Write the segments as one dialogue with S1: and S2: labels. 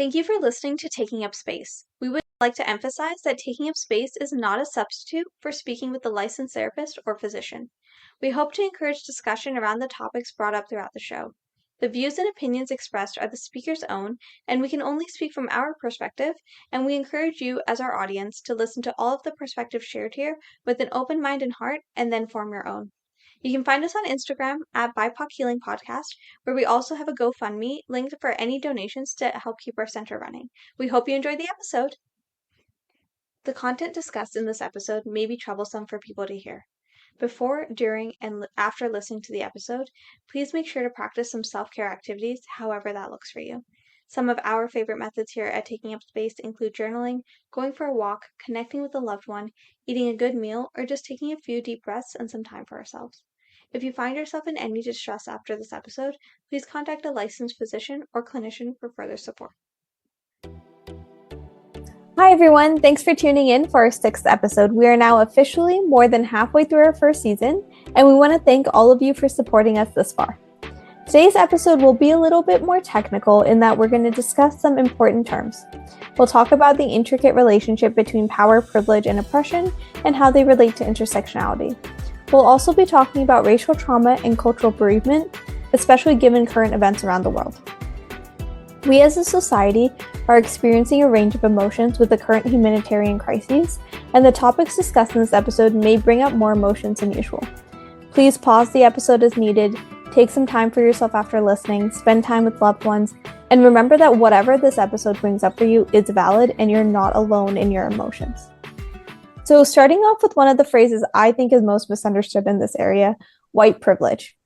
S1: Thank you for listening to Taking Up Space. We would like to emphasize that taking up space is not a substitute for speaking with a licensed therapist or physician. We hope to encourage discussion around the topics brought up throughout the show. The views and opinions expressed are the speaker's own, and we can only speak from our perspective, and we encourage you, as our audience, to listen to all of the perspectives shared here with an open mind and heart, and then form your own. You can find us on Instagram at BIPOC Healing Podcast, where we also have a GoFundMe linked for any donations to help keep our center running. We hope you enjoyed the episode. The content discussed in this episode may be troublesome for people to hear. Before, during, and after listening to the episode, please make sure to practice some self-care activities, however that looks for you. Some of our favorite methods here at Taking Up Space include journaling, going for a walk, connecting with a loved one, eating a good meal, or just taking a few deep breaths and some time for ourselves. If you find yourself in any distress after this episode, please contact a licensed physician or clinician for further support. Hi everyone, thanks for tuning in for our 6th episode. We are now officially more than halfway through our 1st season, and we want to thank all of you for supporting us this far. Today's episode will be a little bit more technical in that we're going to discuss some important terms. We'll talk about the intricate relationship between power, privilege, and oppression, and how they relate to intersectionality. We'll also be talking about racial trauma and cultural bereavement, especially given current events around the world. We as a society are experiencing a range of emotions with the current humanitarian crises, and the topics discussed in this episode may bring up more emotions than usual. Please pause the episode as needed, take some time for yourself after listening, spend time with loved ones, and remember that whatever this episode brings up for you is valid and you're not alone in your emotions. So starting off with one of the phrases I think is most misunderstood in this area, white privilege.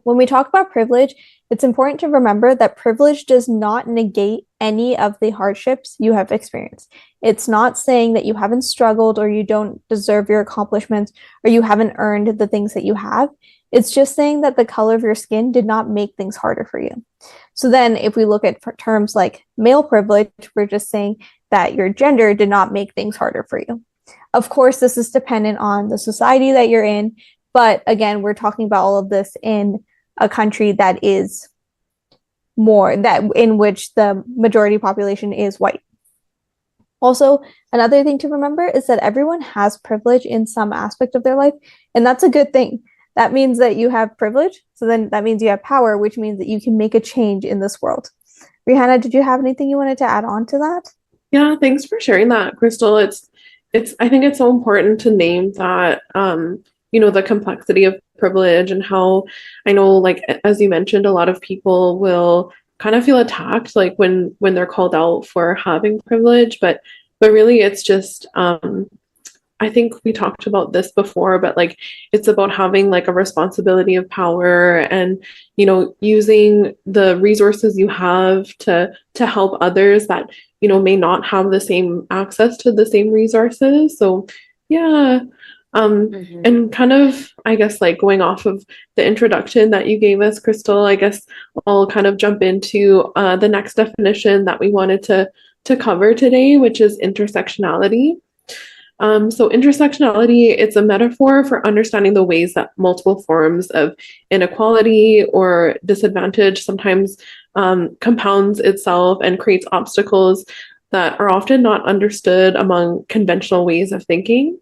S1: When we talk about privilege, it's important to remember that privilege does not negate any of the hardships you have experienced. It's not saying that you haven't struggled or you don't deserve your accomplishments or you haven't earned the things that you have. It's just saying that the color of your skin did not make things harder for you. So then if we look at terms like male privilege, we're just saying that your gender did not make things harder for you. Of course, this is dependent on the society that you're in, but again, we're talking about all of this in a country that is in which the majority population is white. Also, another thing to remember is that everyone has privilege in some aspect of their life, and that's a good thing. That means that you have privilege, so then that means you have power, which means that you can make a change in this world. Rehana, did you have anything you wanted to add on to that?
S2: Yeah, thanks for sharing that, Crystal. I think it's so important to name that, the complexity of privilege and how I know, like, as you mentioned, a lot of people will kind of feel attacked, like when they're called out for having privilege, but really it's just, I think we talked about this before, but like, it's about having like a responsibility of power and, using the resources you have to help others that, may not have the same access to the same resources. So yeah. And kind of, I guess, like going off of the introduction that you gave us, Crystal, I guess I'll kind of jump into the next definition that we wanted to cover today, which is intersectionality. So intersectionality, it's a metaphor for understanding the ways that multiple forms of inequality or disadvantage sometimes compounds itself and creates obstacles that are often not understood among conventional ways of thinking.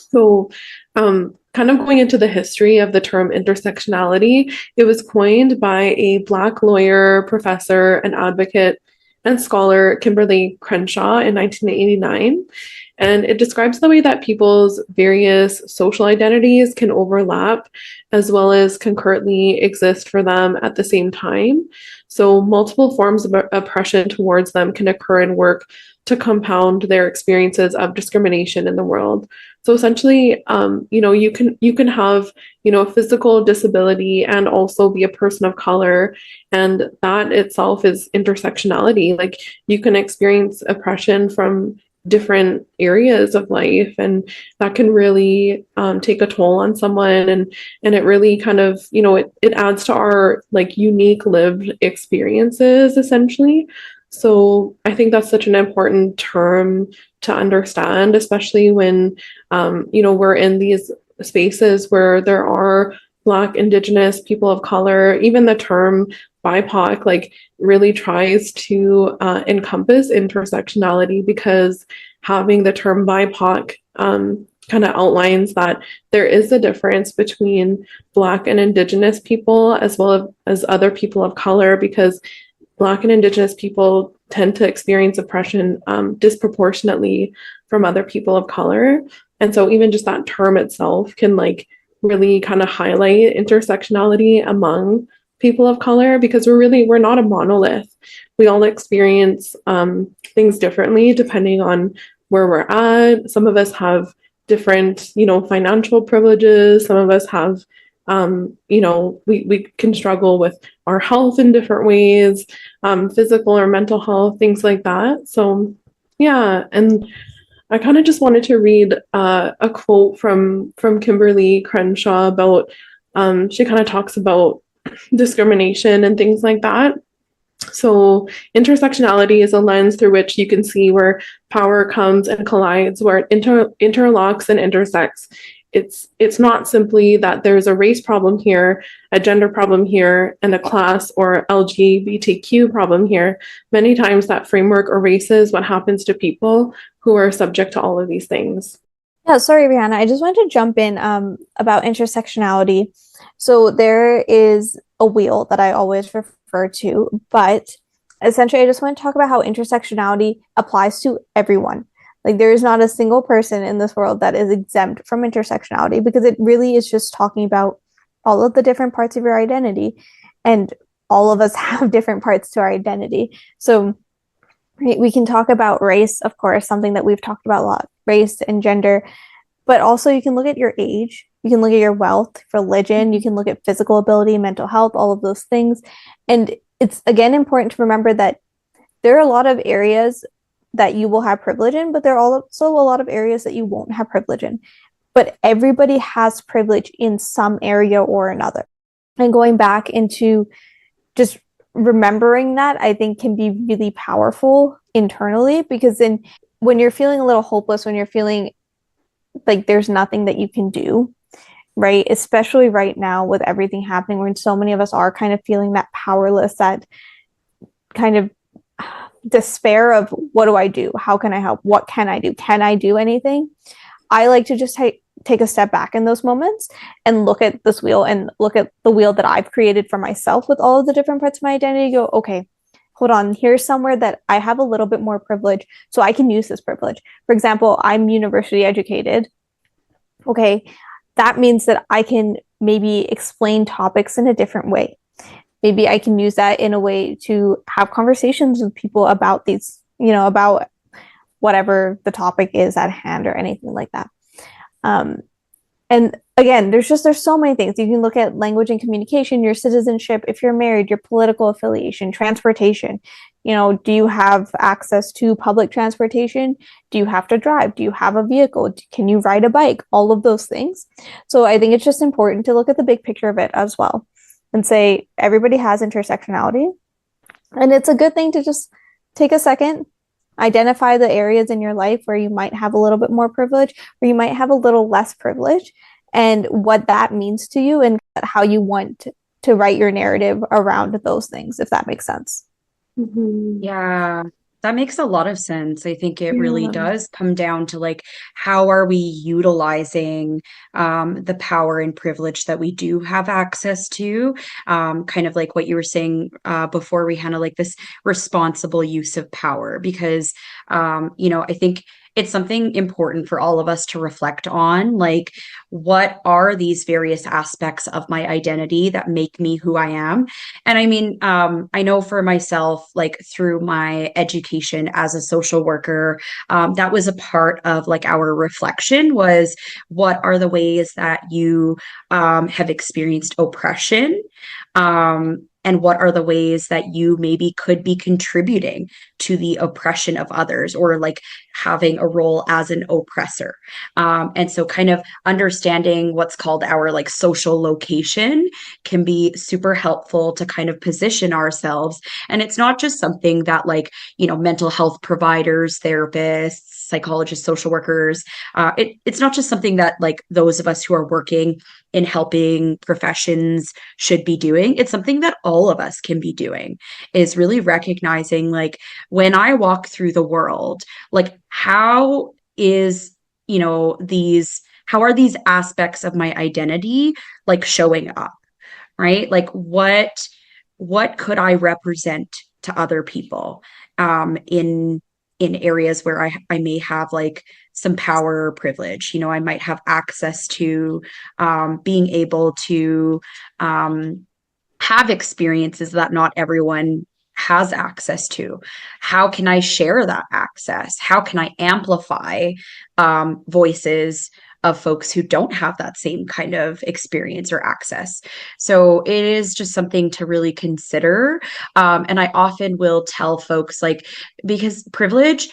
S2: So kind of going into the history of the term intersectionality, it was coined by a Black lawyer, professor, and advocate and scholar, Kimberly Crenshaw, in 1989. And it describes the way that people's various social identities can overlap as well as concurrently exist for them at the same time. So multiple forms of oppression towards them can occur and work to compound their experiences of discrimination in the world. So essentially, you can have, a physical disability and also be a person of color. And that itself is intersectionality. Like, you can experience oppression from different areas of life, and that can really take a toll on someone, and it really kind of, it adds to our like unique lived experiences essentially. So I think that's such an important term to understand, especially when we're in these spaces where there are Black, Indigenous, people of color. Even the term BIPOC like really tries to encompass intersectionality, because having the term BIPOC kind of outlines that there is a difference between Black and Indigenous people as well as other people of color, because Black and Indigenous people tend to experience oppression disproportionately from other people of color. And so even just that term itself can like really kind of highlight intersectionality among people of color, because we're not a monolith. We all experience things differently depending on where we're at. Some of us have different, financial privileges. Some of us have, we can struggle with our health in different ways, physical or mental health, things like that. So, yeah. And I kind of just wanted to read a quote from Kimberly Crenshaw about, she kind of talks about discrimination and things like that. So intersectionality is a lens through which you can see where power comes and collides, where it interlocks and intersects. It's not simply that there's a race problem here, a gender problem here, and a class or LGBTQ problem here. Many times that framework erases what happens to people who are subject to all of these things.
S1: Yeah, sorry, Rehana. I just wanted to jump in about intersectionality. So there is a wheel that I always refer to, but essentially I just want to talk about how intersectionality applies to everyone. Like there is not a single person in this world that is exempt from intersectionality, because it really is just talking about all of the different parts of your identity, and all of us have different parts to our identity. So we can talk about race, of course, something that we've talked about a lot, race and gender, but also you can look at your age, you can look at your wealth, religion, you can look at physical ability, mental health, all of those things. And it's again important to remember that there are a lot of areas that you will have privilege in, but there are also a lot of areas that you won't have privilege in. But everybody has privilege in some area or another. And going back into just remembering that, I think can be really powerful internally, because then when you're feeling a little hopeless, when you're feeling like there's nothing that you can do, right? Especially right now with everything happening, when so many of us are kind of feeling that powerless, that kind of despair of what do I do? How can I help? What can I do? Can I do anything? I like to just take a step back in those moments and look at this wheel and look at the wheel that I've created for myself with all of the different parts of my identity. Go, okay, hold on, here's somewhere that I have a little bit more privilege, so I can use this privilege. For example, I'm university educated. Okay, that means that I can maybe explain topics in a different way. Maybe I can use that in a way to have conversations with people about these, about whatever the topic is at hand or anything like that. And again, there's so many things. You can look at language and communication, your citizenship, if you're married, your political affiliation, transportation. Do you have access to public transportation? Do you have to drive? Do you have a vehicle? Can you ride a bike? All of those things. So I think it's just important to look at the big picture of it as well and say everybody has intersectionality. And it's a good thing to just take a second, identify the areas in your life where you might have a little bit more privilege, where you might have a little less privilege, and what that means to you and how you want to write your narrative around those things, if that makes sense.
S2: Mm-hmm.
S3: Yeah, that makes a lot of sense. I think it really does come down to like, how are we utilizing the power and privilege that we do have access to? Kind of like what you were saying before, Rehana, like this responsible use of power, because I think it's something important for all of us to reflect on. Like, what are these various aspects of my identity that make me who I am? And I mean, I know for myself, like through my education as a social worker, that was a part of like our reflection was, what are the ways that you have experienced oppression? And what are the ways that you maybe could be contributing to the oppression of others, or like having a role as an oppressor? And so kind of understanding what's called our like social location can be super helpful to kind of position ourselves. And it's not just something that like, mental health providers, therapists, psychologists, social workers, it's not just something that like those of us who are working in helping professions should be doing. It's something that all of us can be doing, is really recognizing, like, when I walk through the world, like, how is, how are these aspects of my identity like showing up, right? Like, what could I represent to other people, in areas where I may have like some power or privilege. I might have access to, being able to, have experiences that not everyone has access to. How can I share that access? How can I amplify, voices of folks who don't have that same kind of experience or access? So it is just something to really consider. And I often will tell folks, like, because privilege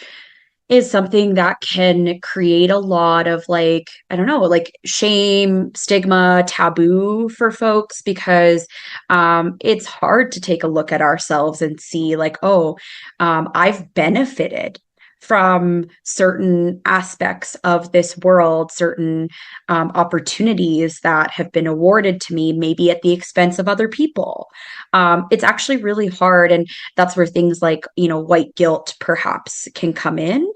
S3: is something that can create a lot of, like, I don't know, like shame, stigma, taboo for folks, because it's hard to take a look at ourselves and see, like, oh, I've benefited from certain aspects of this world, certain opportunities that have been awarded to me, maybe at the expense of other people. It's actually really hard. And that's where things like, white guilt perhaps can come in,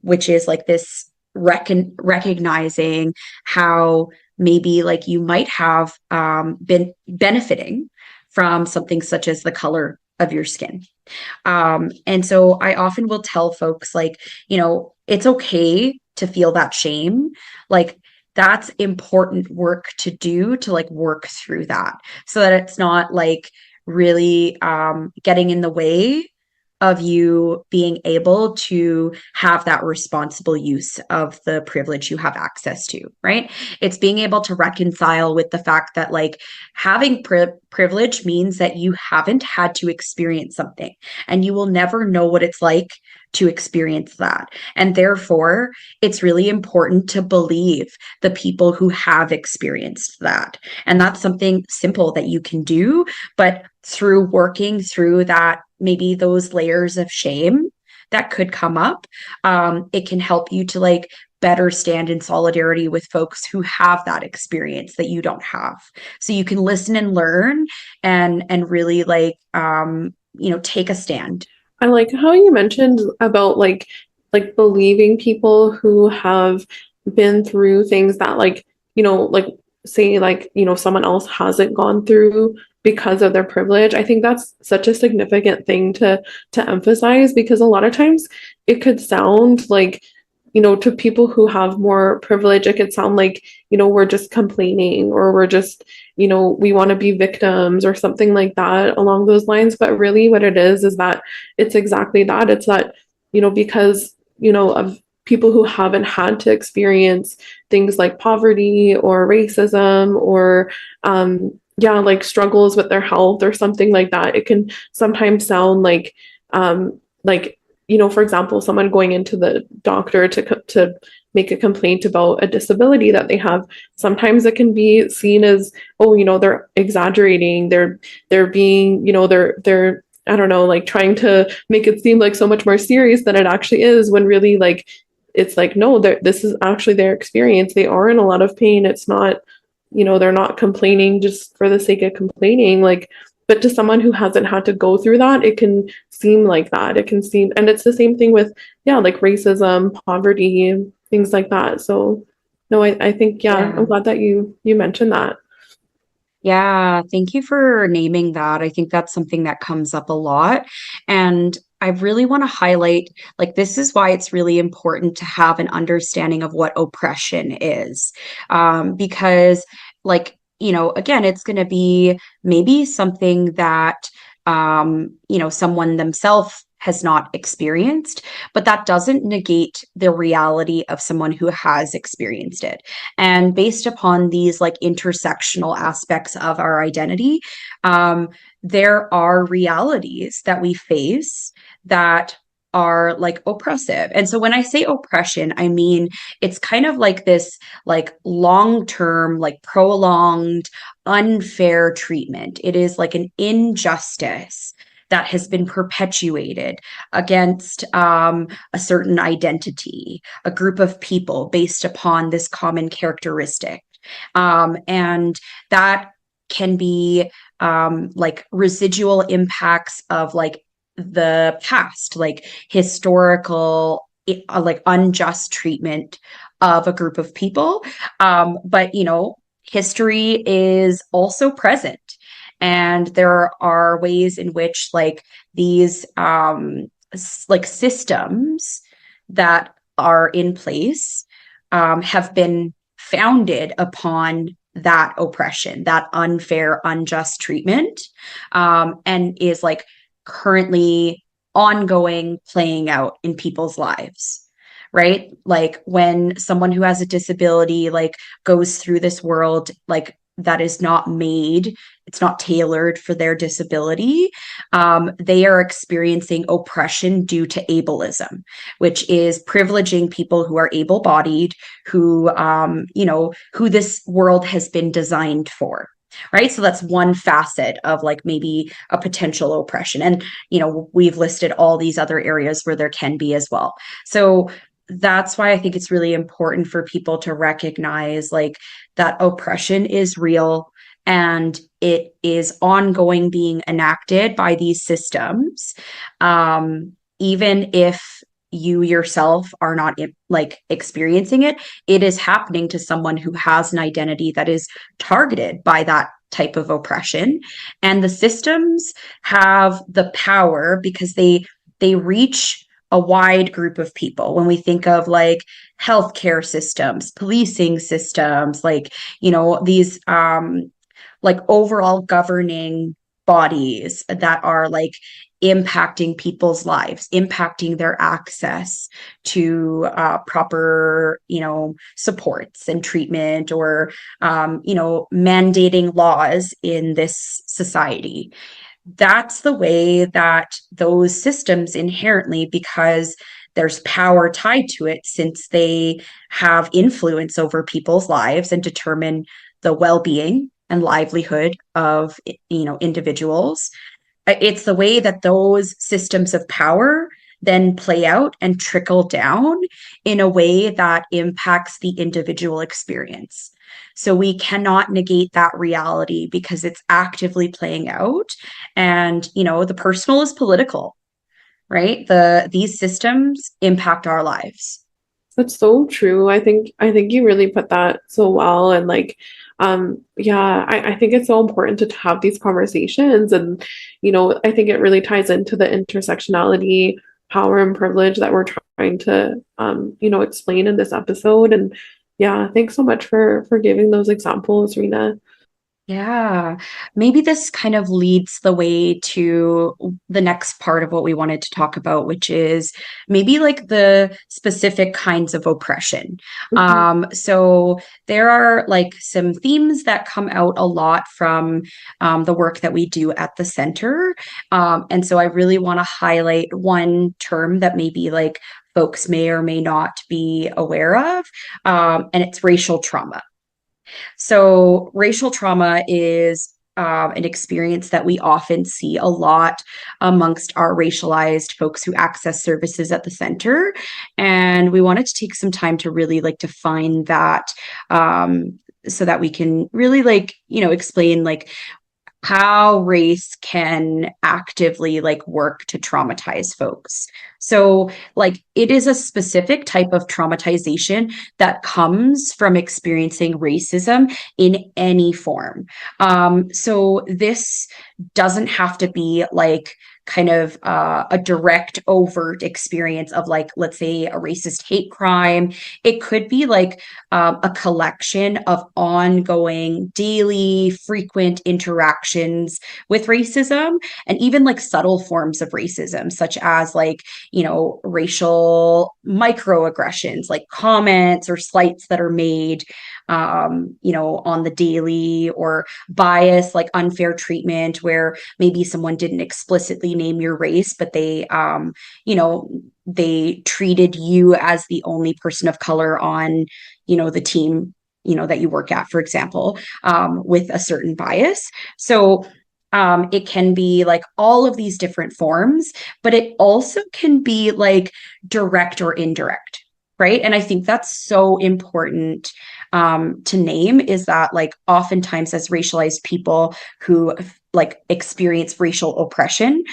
S3: which is like this recognizing how maybe like you might have, been benefiting from something such as the color of your skin. And so I often will tell folks, like, it's okay to feel that shame. Like, that's important work to do, to like work through that, so that it's not like really, getting in the way of you being able to have that responsible use of the privilege you have access to, right? It's being able to reconcile with the fact that, like, having privilege means that you haven't had to experience something, and you will never know what it's like to experience that. And therefore, it's really important to believe the people who have experienced that. And that's something simple that you can do, but through working through that, maybe those layers of shame that could come up, it can help you to like better stand in solidarity with folks who have that experience that you don't have. So you can listen and learn, and really like, take a stand.
S2: I like how you mentioned about like believing people who have been through things that like say someone else hasn't gone through because of their privilege. I think that's such a significant thing to emphasize, because a lot of times it could sound like, to people who have more privilege, it could sound like, we're just complaining, or we're just, we want to be victims or something like that along those lines. But really what it is that it's exactly that. It's that, because, of people who haven't had to experience things like poverty or racism or, like struggles with their health or something like that, it can sometimes sound like, for example, someone going into the doctor to make a complaint about a disability that they have. Sometimes it can be seen as, oh, they're exaggerating. They're being, they're I don't know, like trying to make it seem like so much more serious than it actually is, when really like it's like, no, this is actually their experience. They are in a lot of pain. It's not, they're not complaining just for the sake of complaining. Like, but to someone who hasn't had to go through that, it can seem like that. It can seem, and it's the same thing with, like racism, poverty, things like that. So no, I think, I'm glad that you mentioned that.
S3: Yeah, thank you for naming that. I think that's something that comes up a lot. And I really want to highlight, like, this is why it's really important to have an understanding of what oppression is. Because, like, again, it's going to be maybe something that, someone themselves has not experienced, but that doesn't negate the reality of someone who has experienced it. And based upon these like intersectional aspects of our identity, there are realities that we face that are like oppressive. And so when I say oppression, I mean it's kind of like this like long-term, like prolonged, unfair treatment. It is like an injustice that has been perpetuated against, a certain identity, a group of people based upon this common characteristic. And that can be like residual impacts of like the past, like historical, like unjust treatment of a group of people. But, you know, history is also present. And there are ways in which like these like systems that are in place have been founded upon that oppression, that unfair, unjust treatment, and is like currently ongoing, playing out in people's lives. Right? Like when someone who has a disability like goes through this world like that is not made, it's not tailored for their disability, they are experiencing oppression due to ableism, which is privileging people who are able-bodied, who you know, who this world has been designed for. Right. So that's one facet of like maybe a potential oppression. And, you know, we've listed all these other areas where there can be as well. So that's why I think it's really important for people to recognize like that oppression is real and it is ongoing, being enacted by these systems. Even if you yourself are not like experiencing it, it is happening to someone who has an identity that is targeted by that type of oppression. And the systems have the power because they reach a wide group of people. When we think of like healthcare systems, policing systems, like, you know, these like overall governing bodies that are like impacting people's lives, impacting their access to proper, you know, supports and treatment, or you know, mandating laws in this society. That's the way that those systems inherently, because there's power tied to it, since they have influence over people's lives and determine the well-being and livelihood of, you know, individuals. It's the way that those systems of power then play out and trickle down in a way that impacts the individual experience. So we cannot negate that reality because it's actively playing out. And, you know, the personal is political, right? These systems impact our lives.
S2: That's so true. I think you really put that so well. And like, yeah, I think it's so important to have these conversations. And, you know, I think it really ties into the intersectionality, power and privilege that we're trying to you know, explain in this episode. And yeah, thanks so much for giving those examples, Reena.
S3: Yeah, maybe this kind of leads the way to the next part of what we wanted to talk about, which is maybe like the specific kinds of oppression.
S2: Mhm.
S3: So there are like some themes that come out a lot from the work that we do at the center. And so I really want to highlight one term that maybe like folks may or may not be aware of, and it's racial trauma. So, racial trauma is an experience that we often see a lot amongst our racialized folks who access services at the center. And we wanted to take some time to really like define that, so that we can really like, you know, explain like how race can actively like work to traumatize folks. So like it is a specific type of traumatization that comes from experiencing racism in any form. So this doesn't have to be like kind of a direct overt experience of like, let's say, a racist hate crime. It could be like a collection of ongoing, daily, frequent interactions with racism, and even like subtle forms of racism, such as like, you know, racial microaggressions, like comments or slights that are made, you know, on the daily, or bias, like unfair treatment, where maybe someone didn't explicitly name your race, but they, you know, they treated you as the only person of color on, you know, the team, you know, that you work at, for example, with a certain bias. So it can be like all of these different forms, but it also can be like direct or indirect, right? And I think that's so important to name is that like oftentimes as racialized people who like experience racial oppression,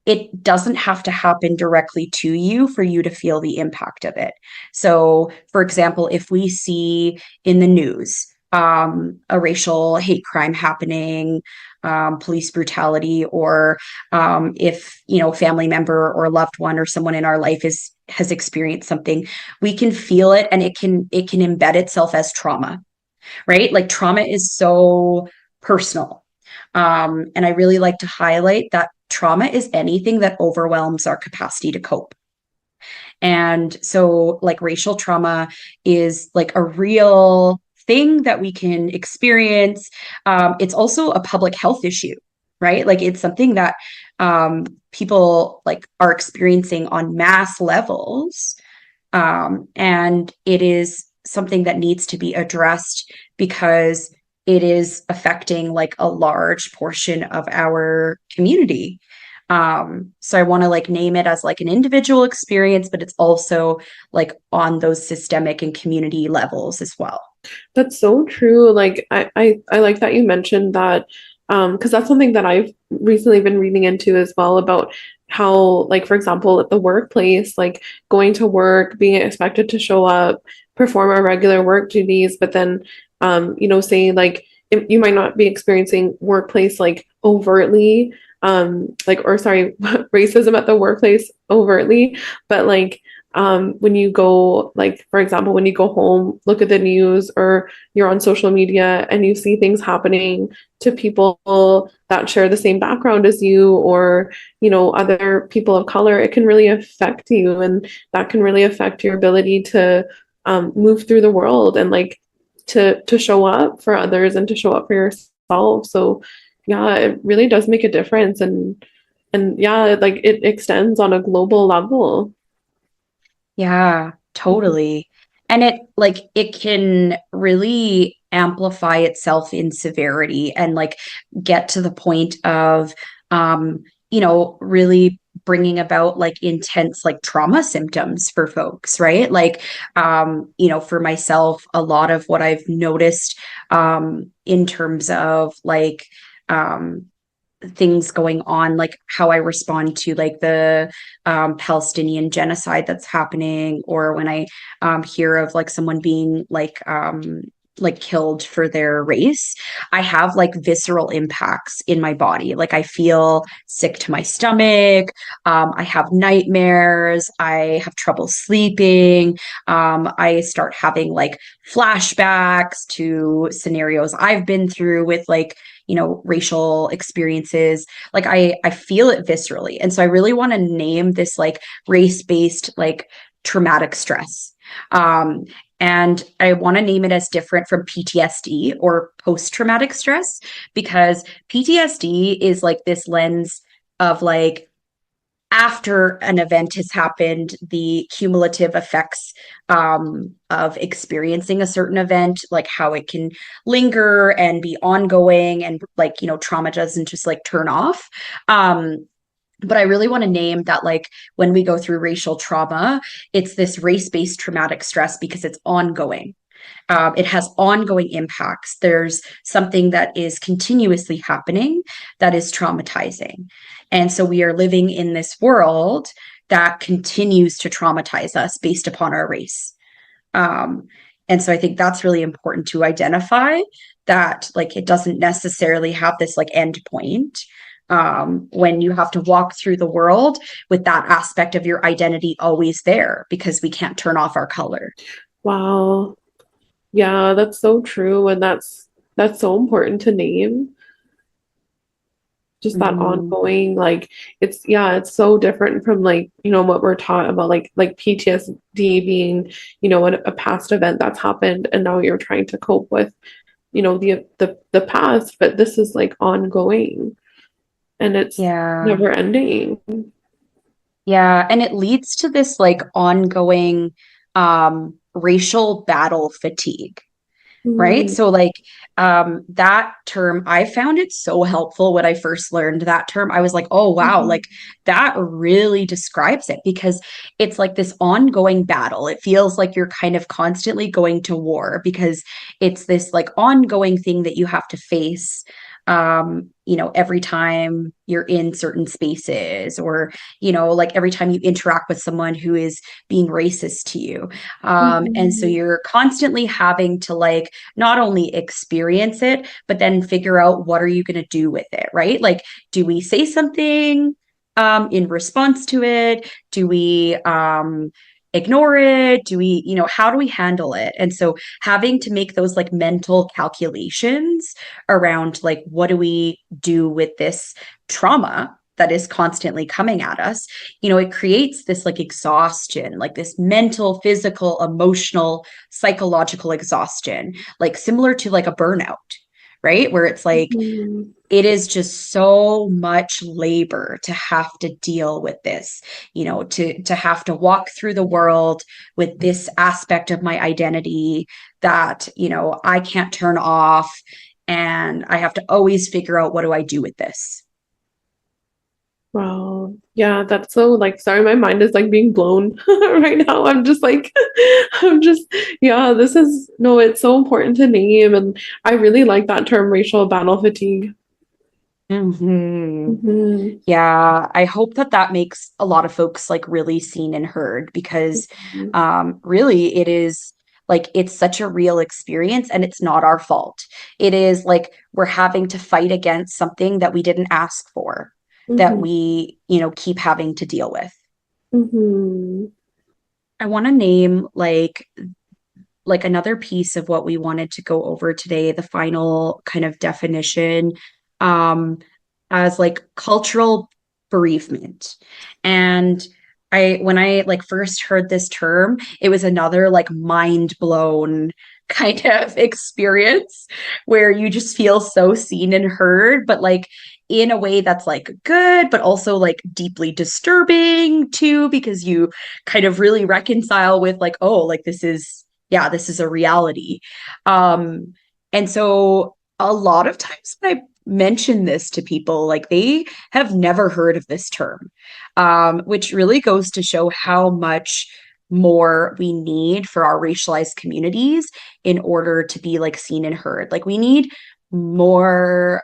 S3: it doesn't have to happen directly to you for you to feel the impact of it. So, for example, if we see in the news a racial hate crime happening, police brutality, or if a family member or a loved one or someone in our life has experienced something, we can feel it, and it can embed itself as trauma, right? Like trauma is so personal. And I really like to highlight that trauma is anything that overwhelms our capacity to cope. And so, like, racial trauma is like a real thing that we can experience. It's also a public health issue, right? Like, it's something that people like are experiencing on mass levels. And it is something that needs to be addressed because it is affecting like a large portion of our community. So I want to like name it as like an individual experience, but it's also like on those systemic and community levels as well.
S2: That's so true. Like I like that you mentioned that, because that's something that I've recently been reading into as well, about how, like, for example, at the workplace, like going to work, being expected to show up, perform our regular work duties, but then say like you might not be experiencing workplace like overtly, or sorry, racism at the workplace overtly, but like when you go, like, for example, when you go home, look at the news, or you're on social media and you see things happening to people that share the same background as you, or, other people of color, it can really affect you. And that can really affect your ability to move through the world, and like to show up for others and to show up for yourself. So yeah, it really does make a difference. And yeah, like it extends on a global level.
S3: Yeah, totally. And it can really amplify itself in severity and like get to the point of really bringing about like intense like trauma symptoms for folks, right? Like for myself, a lot of what I've noticed in terms of like um things going on, like how I respond to like the Palestinian genocide that's happening, or when I hear of like someone being like killed for their race, I have like visceral impacts in my body. Like I feel sick to my stomach. I have nightmares. I have trouble sleeping. I start having like flashbacks to scenarios I've been through with like racial experiences. Like I feel it viscerally, and so I really want to name this like race-based like traumatic stress. And I want to name it as different from PTSD or post-traumatic stress, because PTSD is like this lens of like after an event has happened, the cumulative effects of experiencing a certain event, like how it can linger and be ongoing, and like, trauma doesn't just like turn off. But I really want to name that, like, when we go through racial trauma, it's this race-based traumatic stress because it's ongoing. It has ongoing impacts. There's something that is continuously happening that is traumatizing. And so we are living in this world that continues to traumatize us based upon our race. Um, and so I think that's really important to identify, that like it doesn't necessarily have this like end point. When you have to walk through the world with that aspect of your identity always there, because we can't turn off our color.
S2: Wow. Yeah, that's so true. And that's so important to name. Just that ongoing, like, it's so different from like, what we're taught about like PTSD being, a past event that's happened, and now you're trying to cope with, the past, but this is like ongoing, and it's
S3: Yeah.
S2: never ending.
S3: Yeah. And it leads to this like ongoing racial battle fatigue. right?
S2: Mm-hmm.
S3: So like that term, I found it so helpful when I first learned that term. I was like, oh wow,
S2: Mm-hmm.
S3: like that really describes it, because it's like this ongoing battle. It feels like you're kind of constantly going to war, because it's this like ongoing thing that you have to face, every time you're in certain spaces, or like every time you interact with someone who is being racist to you. And so
S2: Mm-hmm.
S3: you're constantly having to like not only experience it, but then figure out, what are you going to do with it, right? Like, do we say something in response to it? Do we ignore it? Do we, how do we handle it? And so having to make those like mental calculations around like, what do we do with this trauma that is constantly coming at us, it creates this like exhaustion, like this mental, physical, emotional, psychological exhaustion, like similar to like a burnout, right? Where it's like,
S2: Mm-hmm.
S3: it is just so much labor to have to deal with this, to have to walk through the world with this aspect of my identity that, I can't turn off. And I have to always figure out, what do I do with this?
S2: Wow. Yeah, that's so like, sorry, my mind is like being blown right now. I'm just like, I'm just, yeah, this is, no, it's so important to name. And I really like that term, racial battle fatigue.
S3: Hmm.
S2: Mm-hmm.
S3: Yeah, I hope that that makes a lot of folks like really seen and heard, because really it is like, it's such a real experience, and it's not our fault. It is like we're having to fight against something that we didn't ask for, that
S2: Mm-hmm.
S3: we, keep having to deal with.
S2: Mm-hmm.
S3: I want to name like another piece of what we wanted to go over today, the final kind of definition, um, as like cultural bereavement. And when I like first heard this term, it was another like mind blown kind of experience, where you just feel so seen and heard, but like in a way that's like good, but also like deeply disturbing too, because you kind of really reconcile with like, oh, like this is, yeah, this is a reality. Um, and so a lot of times when I mention this to people, like they have never heard of this term, which really goes to show how much more we need for our racialized communities in order to be like seen and heard. Like we need more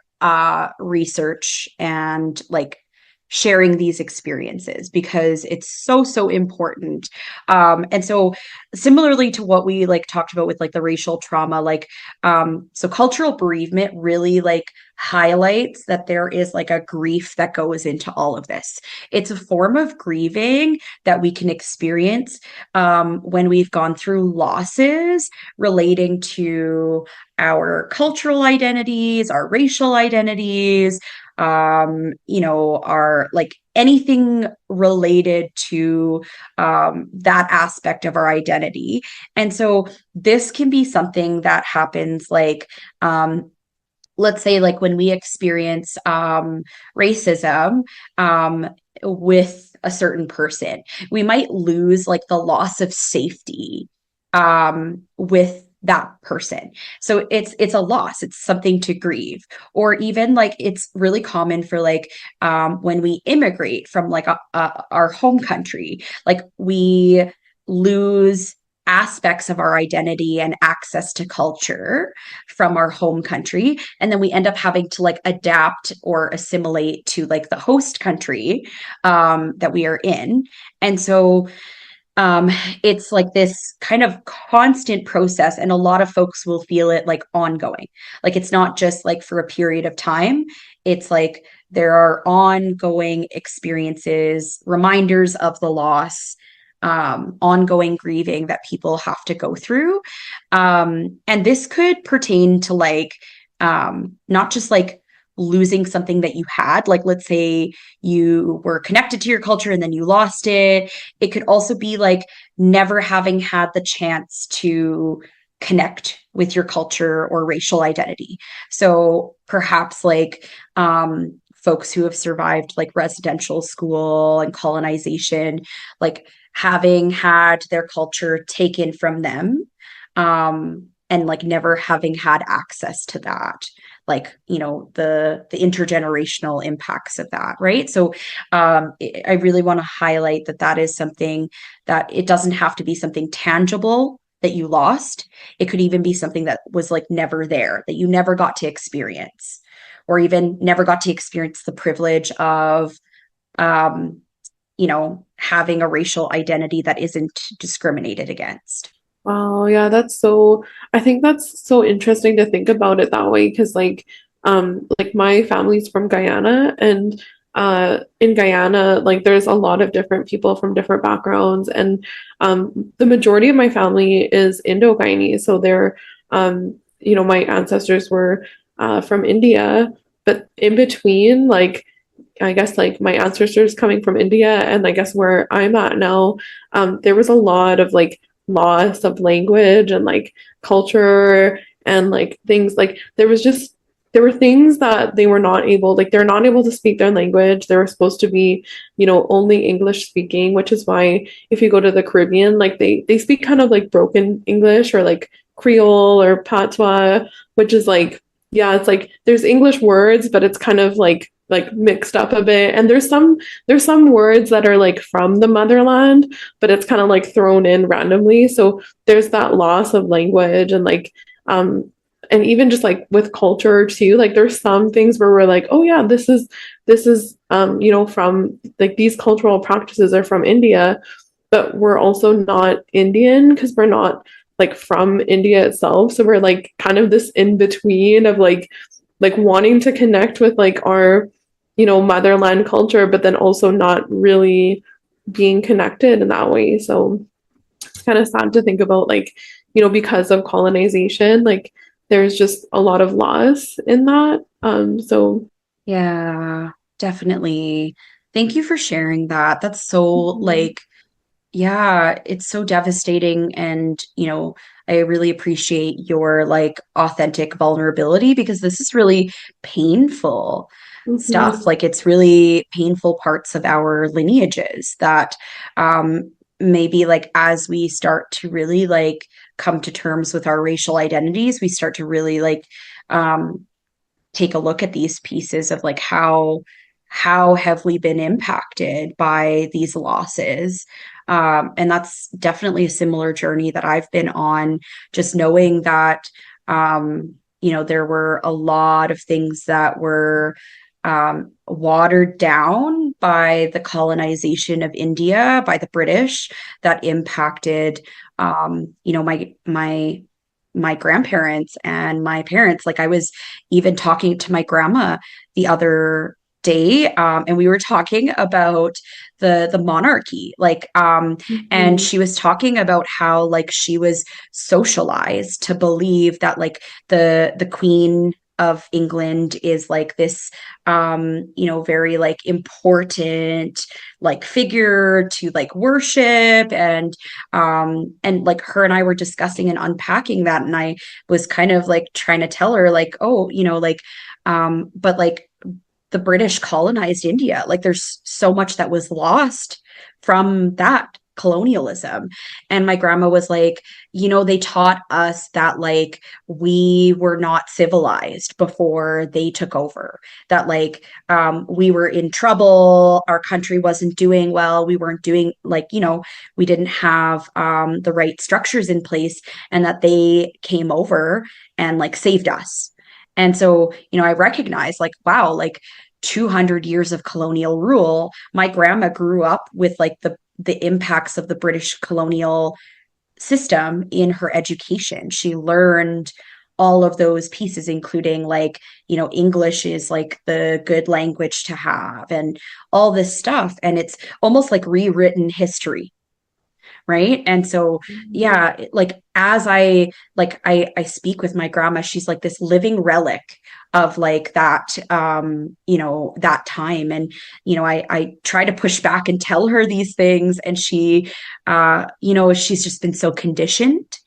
S3: research and like sharing these experiences, because it's so so important. And so similarly to what we like talked about with like the racial trauma, like so cultural bereavement really like highlights that there is like a grief that goes into all of this. It's a form of grieving that we can experience when we've gone through losses relating to our cultural identities, our racial identities, are like anything related to that aspect of our identity. And so this can be something that happens like, let's say, like when we experience racism with a certain person, we might lose like the loss of safety with that person. So it's a loss, it's something to grieve. Or even like it's really common for like when we immigrate from like our home country, like we lose aspects of our identity and access to culture from our home country, and then we end up having to like adapt or assimilate to like the host country that we are in. And so um it's like this kind of constant process, and a lot of folks will feel it like ongoing. Like it's not just like for a period of time, it's like there are ongoing experiences, reminders of the loss, ongoing grieving that people have to go through. And this could pertain to like not just like losing something that you had, like let's say you were connected to your culture and then you lost it. It could also be like never having had the chance to connect with your culture or racial identity. So perhaps like folks who have survived like residential school and colonization, like having had their culture taken from them, and like never having had access to that, like, you know, the intergenerational impacts of that, right? So I really want to highlight that that is something that it doesn't have to be something tangible that you lost. It could even be something that was like never there, that you never got to experience, or even never got to experience the privilege of um, you know, having a racial identity that isn't discriminated against.
S2: Wow, yeah, I think that's so interesting to think about it that way because like my family's from Guyana and in Guyana like there's a lot of different people from different backgrounds and the majority of my family is Indo-Guyanese, so they're you know, my ancestors were from India, but in between like I guess like my ancestors coming from India and I guess where I'm at now, there was a lot of like loss of language and like culture and like things like there were things that they were not able like they're not able to speak their language. They were supposed to be, you know, only English speaking, which is why if you go to the Caribbean, like they speak kind of like broken English or like Creole or Patois, which is like yeah, it's like there's English words, but it's kind of like mixed up a bit. And there's some words that are like from the motherland, but it's kind of like thrown in randomly. So there's that loss of language and even just like with culture too, like there's some things where we're like, oh yeah, this is you know, from like these cultural practices are from India, but we're also not Indian because we're not like from India itself. So we're like kind of this in between of like wanting to connect with like our, you know, motherland culture, but then also not really being connected in that way. So it's kind of sad to think about like, you know, because of colonization, like there's just a lot of loss in that. So
S3: Yeah, definitely. Thank you for sharing that. That's so like, yeah, it's so devastating. And, you know, I really appreciate your like authentic vulnerability because this is really painful stuff.
S2: mhm.
S3: Like it's really painful parts of our lineages that maybe like as we start to really like come to terms with our racial identities, we start to really like um take a look at these pieces of like how have we been impacted by these losses, and that's definitely a similar journey that I've been on, just knowing that you know, there were a lot of things that were watered down by the colonization of India by the British that impacted you know, my grandparents and my parents. Like I was even talking to my grandma the other day, and we were talking about the monarchy, like and
S2: Mhm.
S3: she was talking about how like she was socialized to believe that like the Queen of England is like this you know, very like important like figure to like worship, and like her and I were discussing and unpacking that, and I was kind of like trying to tell her like, oh, you know, like but like the British colonized India, like there's so much that was lost from that colonialism. And my grandma was like, you know, they taught us that like we were not civilized before they took over, that like we were in trouble, our country wasn't doing well, we weren't doing like, you know, we didn't have the right structures in place, and that they came over and like saved us. And so, you know, I recognize like, wow, like 200 years of colonial rule. My grandma grew up with like the impacts of the British colonial system in her education. She learned all of those pieces, including like, you know, English is like the good language to have and all this stuff. And it's almost like rewritten history, right? And so yeah, like as I speak with my grandma, she's like this living relic of like that you know, that time. And you know, I try to push back and tell her these things, and she you know, she's just been so conditioned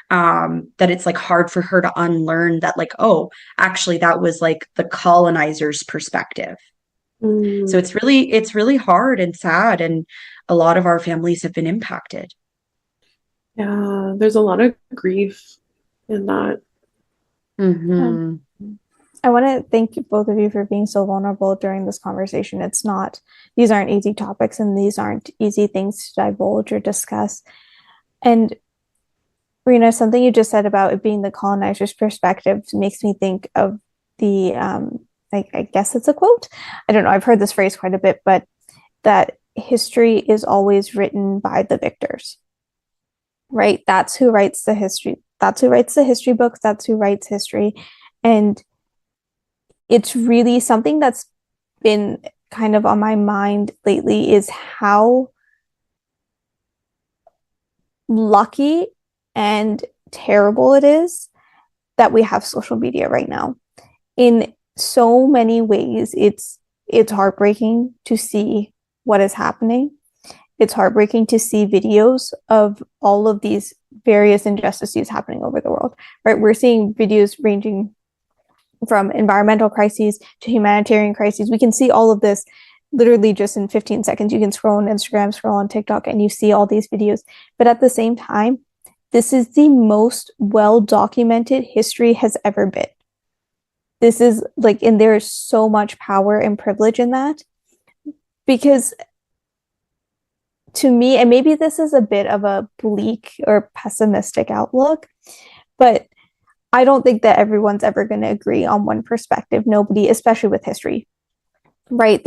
S3: that it's like hard for her to unlearn that, like, oh, actually that was like the colonizer's perspective. So
S2: Mm.
S3: it's really hard and sad, and a lot of our families have been impacted.
S2: Yeah, there's a lot of grief in that.
S3: Mm-hmm.
S1: I want to thank both of you for being so vulnerable during this conversation. These aren't easy topics and these aren't easy things to divulge or discuss. And Reena, something you just said about it being the colonizer's perspective makes me think of the, I guess it's a quote. I don't know. I've heard this phrase quite a bit, but that history is always written by the victors, right? That's who writes the history. That's who writes the history books. That's who writes history. And it's really something that's been kind of on my mind lately is how lucky and terrible it is that we have social media right now. In so many ways, it's heartbreaking to see what is happening. It's heartbreaking to see videos of all of these various injustices happening over the world, right? We're seeing videos ranging from environmental crises to humanitarian crises. We can see all of this literally just in 15 seconds. You can scroll on Instagram, scroll on TikTok, and you see all these videos. But at the same time, this is the most well-documented history has ever been. This is like, and there is so much power and privilege in that. Because to me, and maybe this is a bit of a bleak or pessimistic outlook, but I don't think that everyone's ever going to agree on one perspective. Nobody, especially with history, right?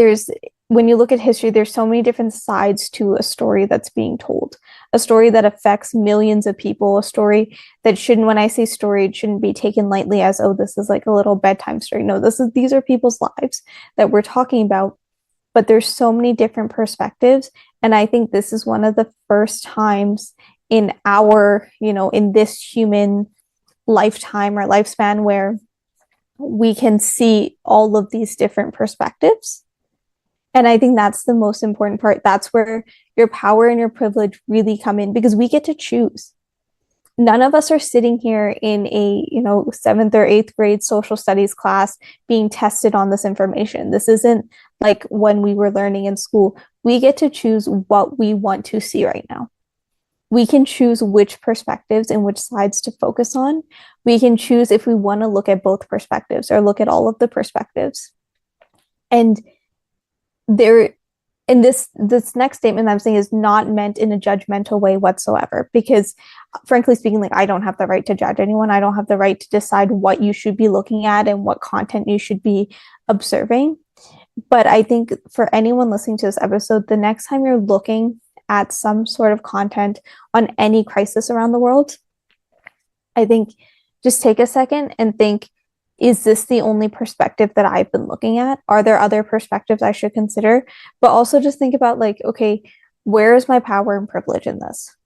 S1: When you look at history, there's so many different sides to a story that's being told, a story that affects millions of people, a story that shouldn't, when I say story, it shouldn't be taken lightly as, oh, this is like a little bedtime story. No, these are people's lives that we're talking about, but there's so many different perspectives. And I think this is one of the first times in in this human lifetime or lifespan where we can see all of these different perspectives. And I think that's the most important part. That's where your power and your privilege really come in, because we get to choose. None of us are sitting here in a, 7th or 8th grade social studies class being tested on this information. This isn't like when we were learning in school. We get to choose what we want to see right now. We can choose which perspectives and which sides to focus on. We can choose if we want to look at both perspectives or look at all of the perspectives. And this next statement that I'm saying is not meant in a judgmental way whatsoever, because frankly speaking, like, I don't have the right to judge anyone. I don't have the right to decide what you should be looking at and what content you should be observing. But I think for anyone listening to this episode, the next time you're looking at some sort of content on any crisis around the world, I think just take a second and think, is this the only perspective that I've been looking at? Are there other perspectives I should consider? But also just think about, like, okay, where is my power and privilege in this?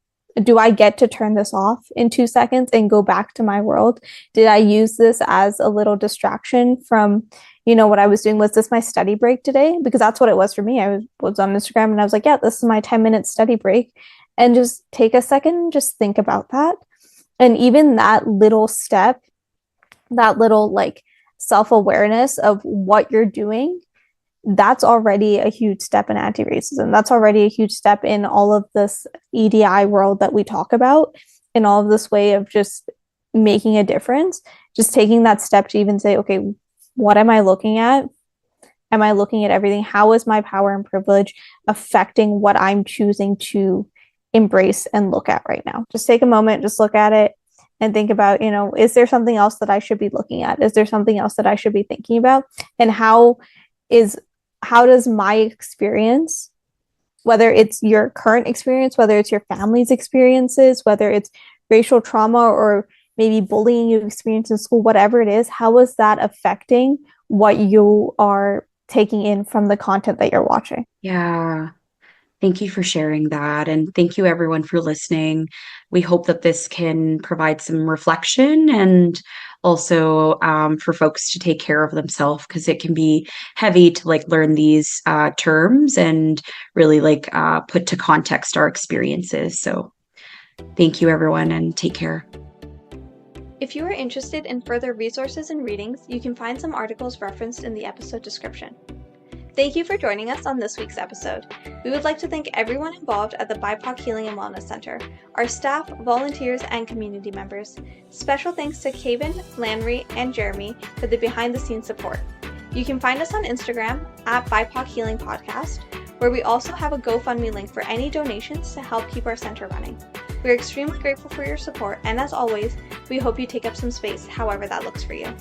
S1: Do I get to turn this off in 2 seconds and go back to my world? Did I use this as a little distraction from, what I was doing? Was this my study break today? Because that's what it was for me. I was on Instagram and I was like, yeah, this is my 10-minute study break. And just take a second, just think about that. And even that little step, that little like self-awareness of what you're doing, that's already a huge step in anti-racism. That's already a huge step in all of this EDI world that we talk about, in all of this way of just making a difference. Just taking that step to even say, okay, what am I looking at? Am I looking at everything? How is my power and privilege affecting what I'm choosing to embrace and look at right now? Just take a moment, just look at it and think about, is there something else that I should be looking at? Is there something else that I should be thinking about? And how does my experience, whether it's your current experience, whether it's your family's experiences, whether it's racial trauma or maybe bullying you experience in school, whatever it is, how is that affecting what you are taking in from the content that you're watching?
S3: Yeah. Thank you for sharing that. And thank you, everyone, for listening. We hope that this can provide some reflection and also for folks to take care of themselves, because it can be heavy to learn these terms and really put to context our experiences. So thank you, everyone, and take care.
S1: If you are interested in further resources and readings, you can find some articles referenced in the episode description. Thank you for joining us on this week's episode. We would like to thank everyone involved at the BIPOC Healing and Wellness Center, our staff, volunteers, and community members. Special thanks to Kaven, Landry, and Jeremy for the behind-the-scenes support. You can find us on Instagram at BIPOC Healing Podcast, where we also have a GoFundMe link for any donations to help keep our center running. We're extremely grateful for your support, and as always, we hope you take up some space, however that looks for you.